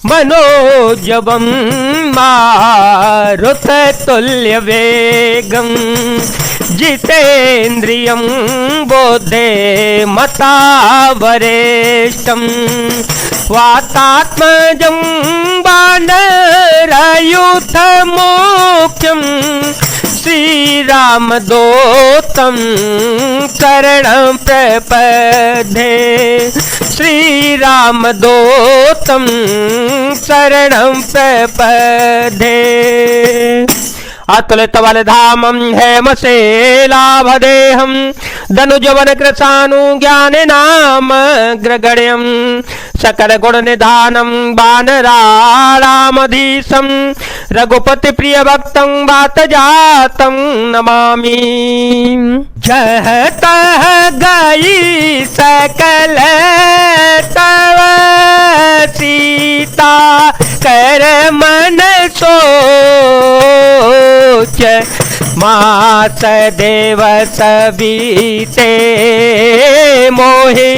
मनोजवं मारुततुल्य वेगं जितेन्द्रियं बोधे मतावरेष्टं वातात्मजं वानरयूथमुख्यं श्रीरामदूतं शरणं प्रपद्ये श्रीरामदूतं शरणं प्रपद्ये। अतुलित बलधामं हेमशैलाभदेहं धनुजवन कृशानुज्ञान नाम ग्रगण्यं सकल गुण निधानं वानराणामधीशं रघुपति प्रिय भक्तं वातजातं नमामि। जह तह गई सकल तव सीता कर मन सोच मास देव सबीते मोहि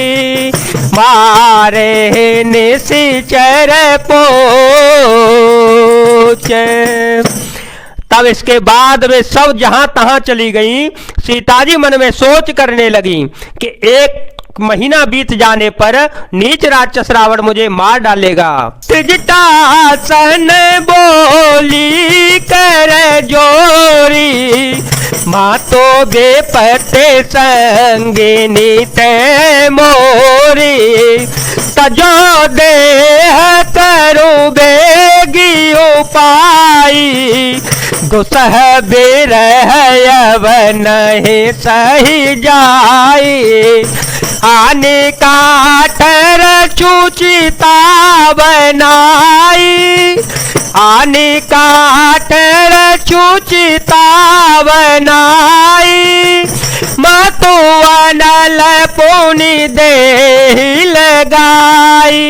मारे निशिचर पोच। तब इसके बाद वे सब जहां तहां चली गईं। सीता जी मन में सोच करने लगी कि एक महीना बीत जाने पर नीच राक्षस रावण मुझे मार डालेगा। त्रिजटासन बोली कर जोरी माँ तो बेपते संगिनी ते मोरी तजो देह करो बेगी उपाई गुसह बिरह नहीं सही जाई आने काठर चूचिता बनाई आने काठर चूचिता बनाई मतु अनल पुनि दे लगाई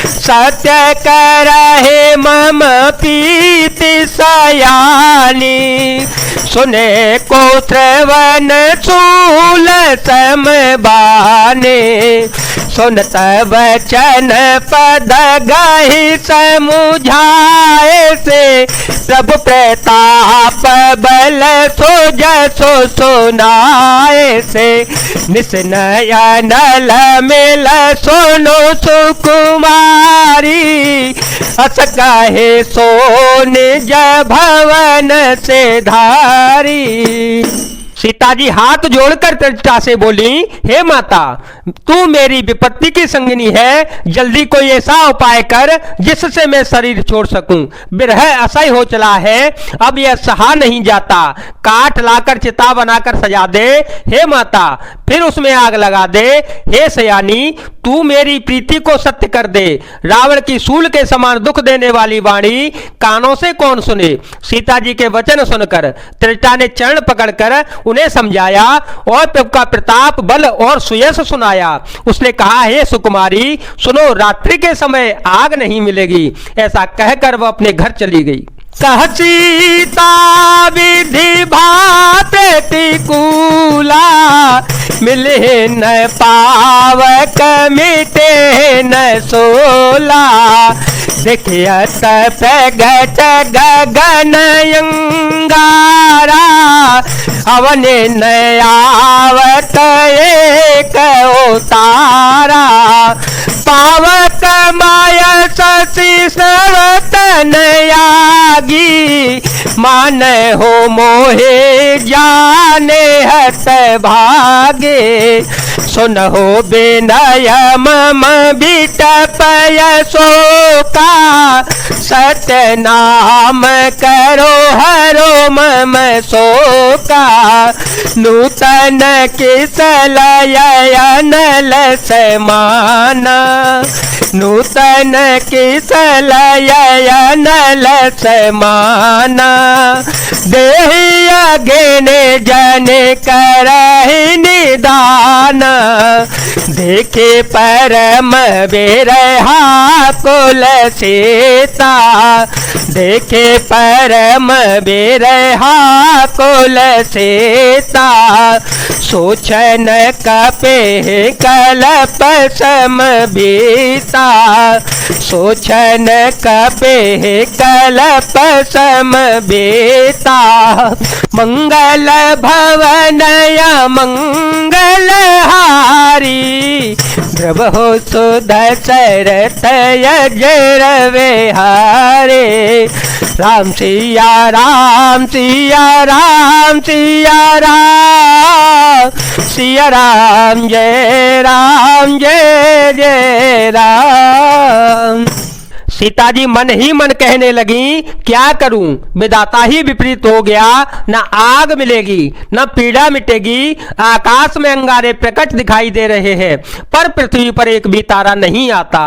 सत्य करहे मम पीति सयानी सुने को श्रवण शूल समबाने सुनत वचन पद गहि समुझाए से प्रभु प्रताप बल सो जसो सुनाए से निसनयनल मिल सुनो सुकुमारी अस कहे सो निज भवन से धारी। सीता जी हाथ जोड़कर त्रिजटा से बोली, हे माता, तू मेरी विपत्ति की संगिनी है, जल्दी कोई ऐसा उपाय कर जिससे मैं शरीर छोड़ सकूं। विरह असह्य हो चला है, अब यह सहा नहीं जाता। काठ लाकर चिता बनाकर सजा दे हे माता, फिर उसमें आग लगा दे। हे सयानी, तू मेरी प्रीति को सत्य कर दे। रावण की सूल के समान दुख देने वाली वाणी कानों से कौन सुने। सीता जी के वचन सुनकर त्रिजटा ने चरण पकड़कर उन्हें समझाया और प्रभु का प्रताप बल और सुयश सुनाया। उसने कहा, हे सुकुमारी सुनो, रात्रि के समय आग नहीं मिलेगी। ऐसा कहकर वह अपने घर चली गई। कह सीता विधि भा प्रतिकूला मिले न पावक मिटे न सोला। देखिया प्रगट गगन अंगारा अवने नयावत एक तारा। पावक माया शशि सर्वतन यागी मान हो मोहे जाने हत भागे। सुन हो विनय मम बिटपय शोका सत्य नाम करो हरो मम शोका। नूतन किसलय अनल समाना नूतन किसलय अनल समाना। देहि अगेने जन करहि निदान देखे परम बिरहा कुल सीता, देखे परम बिरहा कुल सीता, सोचन कपे कल्प सम बीता, सोचन कपे कल्प सम बीता, मंगल भवनया मंगल हारी, प्रभु सुध शरथ यजर विहारे, राम सिया राम सिया राम सिया राम, सिया राम जय जय राम। सीता जी मन ही मन कहने लगी, क्या करूं, विधाता ही विपरीत हो गया, न आग मिलेगी न पीड़ा मिटेगी, आकाश में अंगारे प्रकट दिखाई दे रहे हैं पर पृथ्वी पर एक भी तारा नहीं आता,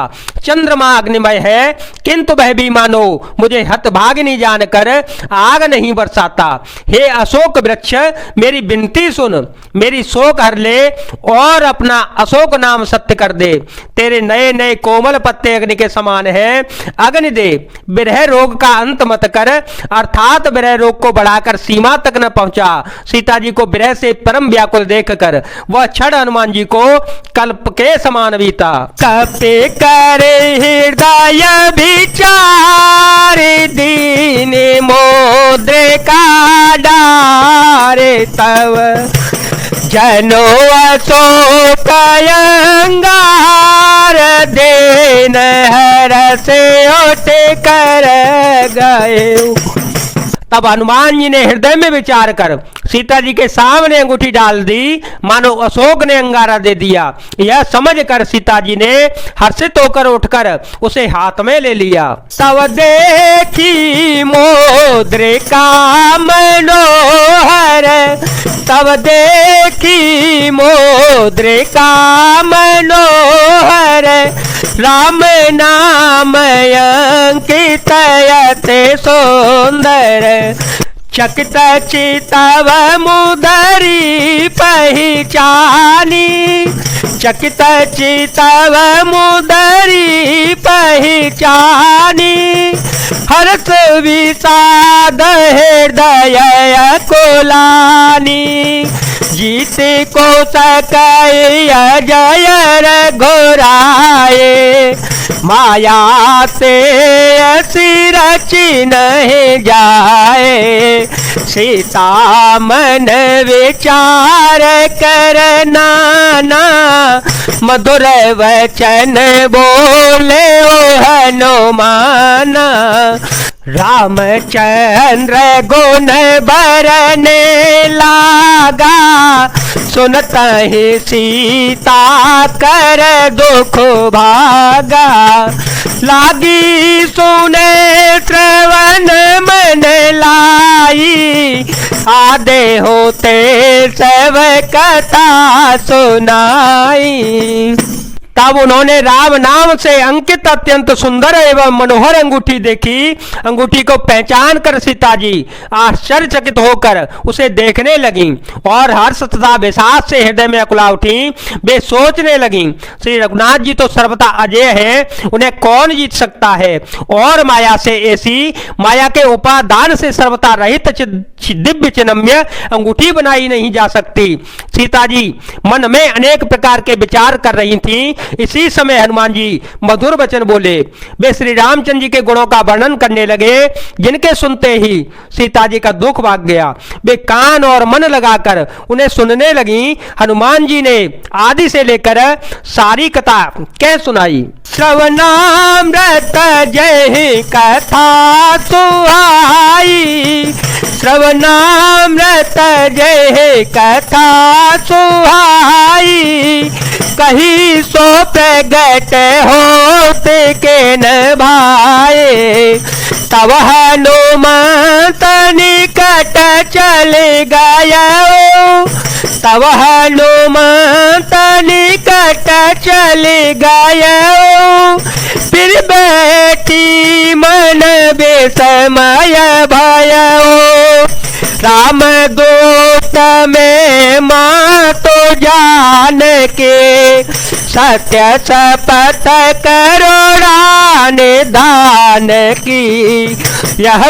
चंद्रमा अग्निमय है किंतु वह भी मानो मुझे हतभागिनी जानकर आग नहीं बरसाता। हे अशोक वृक्ष, मेरी विनती सुन, मेरी शोक हर ले और अपना अशोक नाम सत्य कर दे। तेरे नए नए कोमल पत्ते अग्नि के समान है, अग्नि दे, विरह रोग का अंत मत कर, अर्थात विरह रोग को बढ़ाकर सीमा तक न पहुंचा। सीता जी को विरह से परम व्याकुल देखकर वह क्षण हनुमान जी को कल्प के समान बीता। कपे करे हृदय विचार, दीन मोद्रिका डारे, तव जनो अशोक अंगार, देन हर से उठ कर गए। तब हनुमान जी ने हृदय में विचार कर सीता जी के सामने अंगूठी डाल दी, मानो अशोक ने अंगारा दे दिया। यह समझ कर सीता जी ने हर्षित होकर उठकर उसे हाथ में ले लिया। तब देखी मोद्रिका मनोहर, तब देखी मोद्रिका मनोहर, राम नाम अंकित यते सुंदर, चकित चितव मुदरी पहचानी, चकित चितव मुदरी पहचानी, हर्ष विषाद हृदय कुलानी, जीत को सकय जय घोराए, माया से सिर नहीं जाए, सीता मन विचार कर नाना, मधुर वचन बोले ओ हनुमाना, रामचंद्र गुण बरने लागा, सुनत ही सीता कर दुख भागा, लागी सुने श्रवण मन लाई, आधे होते सब कथा सुनाई। तब उन्होंने राम नाम से अंकित अत्यंत सुंदर एवं मनोहर अंगूठी देखी। अंगूठी को पहचान कर सीता जी आश्चर्यचकित होकर उसे देखने लगी और हर्ष तथा विषाद से हृदय में अकुला उठी। वे सोचने लगी, श्री रघुनाथ जी तो सर्वथा अजय हैं, उन्हें कौन जीत सकता है, और माया से ऐसी माया के उपादान से सर्वथा रहित दिव्य चिन्मय अंगूठी बनाई नहीं जा सकती। सीता जी मन में अनेक प्रकार के विचार कर रही थी। इसी समय हनुमान जी मधुर वचन बोले। वे श्री रामचंद्र जी के गुणों का वर्णन करने लगे, जिनके सुनते ही सीता जी का दुख भाग गया। वे कान और मन लगाकर उन्हें सुनने लगी। हनुमान जी ने आदि से लेकर सारी कथा कह सुनाई। श्रवणामृत जय कथा सुहाई, श्रवणामृत जय कथा सुहाई, कहीं सो प्रगट होते के न भाए, तब हनुमंत निकट चले गया, तब हनुमंत निकट चले गया, फिर बैठी मन बेसमय भयो, राम दूत में माँ तो जान के, सत्य शपथ करोड़ा निधान की। यह